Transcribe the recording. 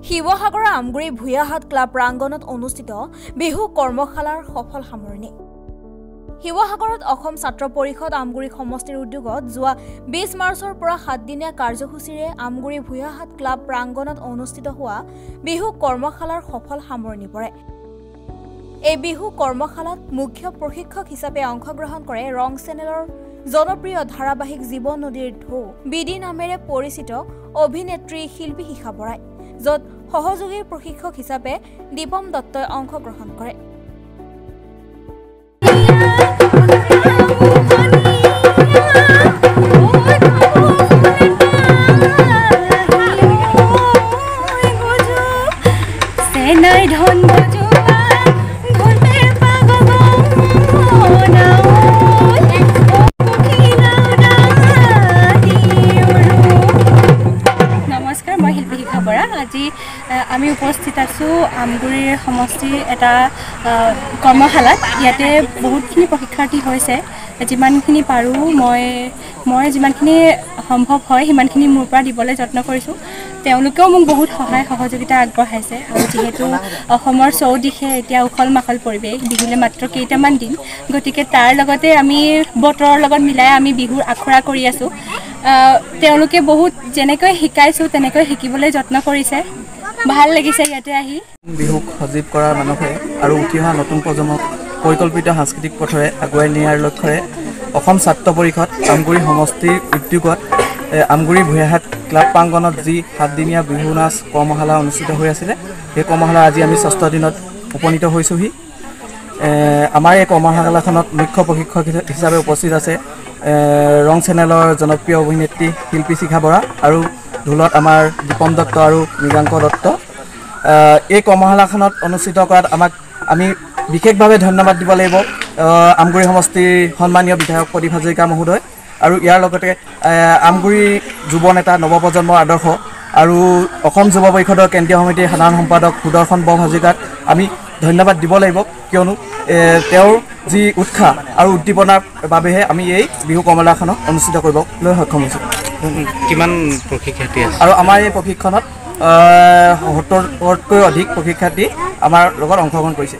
শিৱসাগৰৰ আমগুৰি ভূঞাহাট ক্লাব প্ৰাংগণত অনুষ্ঠিত বিহু কৰ্মশালাৰ সফল সামৰণি। শিৱসাগৰত অসম ছাত্ৰ পৰিষদ আমগুৰি সমষ্টিৰ উদ্যোগত যোৱা 20 মাৰ্চৰ পৰা 7 দিনীয়া কাৰ্যসূচীৰে আমগুৰি ভূঞাহাট ক্লাব প্ৰাংগণত অনুষ্ঠিত হোৱা বিহু কৰ্মশালাৰ সফল সামৰণি পৰে। এই বিহু কৰ্মশালাত মুখ্য প্ৰশিক্ষক হিচাপে অংশগ্ৰহণ কৰে ৰং চেনেলৰ জনপ্ৰিয় ধাৰাবাহিক জীৱন নদীৰ ঢৌ বিডি নামেৰে পৰিচিত অভিনেত্ৰী শিল্পী শিখা বৰাই, য'ত সহযোগী প্ৰশিক্ষক হিচাপে দীপম দত্তই অংশগ্ৰহণ কৰে। আজি আমি উপস্থিত আছো আমগুৰিৰ সমষ্টিৰ এটা কৰ্মশালাত। ইয়াতে বহুতখিনি প্ৰশিক্ষাৰ্থী হৈছে। যিমানখিনি পাৰোঁ মই যিমানখিনি সম্ভৱ হয় সিমানখিনি মোৰ পৰা দিবলৈ যত্ন কৰিছোঁ। তেওঁলোকেও মোক বহুত সহায় সহযোগিতা আগবঢ়াইছে। আৰু যিহেতু অসমৰ চৌদিশে এতিয়া উখল মাখল পৰিৱেশ, বিহুলৈ মাত্ৰ কেইটামান দিন, গতিকে তাৰ লগতে আমি বতৰৰ লগত মিলাই আমি বিহুৰ আখৰা কৰি আছোঁ। তেওঁলোকে বহুত যেনেকৈ শিকাইছোঁ তেনেকৈ শিকিবলৈ যত্ন কৰিছে। ভাল লাগিছে ইয়াতে আহি। বিহুক সজীৱ কৰাৰ মানসে আৰু উঠি অহা নতুন প্ৰজন্মক পৰিকল্পিত সাংস্কৃতিক পথৰে আগুৱাই নিয়াৰ লক্ষ্যৰে অসম ছাত্ৰ পৰিষদ আমগুৰি সমষ্টিৰ উদ্যোগত আমগুৰি ভূঞাহাট ক্লাব প্ৰাংগণত যি 7 দিনীয়া বিহু নাচ কৰ্মশালা অনুষ্ঠিত হৈ আছিলে, সেই কৰ্মশালা আজি আমি 6ষ্ঠ দিনত উপনীত হৈছোঁহি। আমাৰ এই কৰ্মশালাখনত মুখ্য প্ৰশিক্ষক হিচাপে উপস্থিত আছে ৰং চেনেলৰ জনপ্ৰিয় অভিনেত্ৰী শিল্পী শিখা বৰা আৰু ঢোলত আমাৰ দীপম দত্ত আৰু মৃগাংক দত্ত। এই কৰ্মশালাখনত অনুষ্ঠিত কৰাত আমি বিশেষভাৱে ধন্যবাদ দিব লাগিব আমগুৰি সমষ্টিৰ সন্মানীয় বিধায়ক প্ৰদীপ হাজৰিকা মহোদয় আৰু ইয়াৰ লগতে আমগুৰি যুৱ নেতা নৱপ্ৰজন্মৰ আদৰ্শ আৰু অসম যুৱ পৰিষদৰ কেন্দ্ৰীয় সমিতিৰ সাধাৰণ সম্পাদক সুদৰ্শন বৰ হাজৰিকাক আমি ধন্যবাদ দিব লাগিব, কিয়নো তেওঁৰ যি উৎসাহ আৰু উদ্দীপনাৰ বাবেহে আমি এই বিহু কৰ্মশালাখনক অনুষ্ঠিত কৰিবলৈ সক্ষম হৈছোঁ। কিমান প্ৰশিক্ষাৰ্থী আছে? আৰু আমাৰ এই প্ৰশিক্ষণত 70তকৈ অধিক প্ৰশিক্ষাৰ্থী আমাৰ লগত অংশগ্ৰহণ কৰিছে।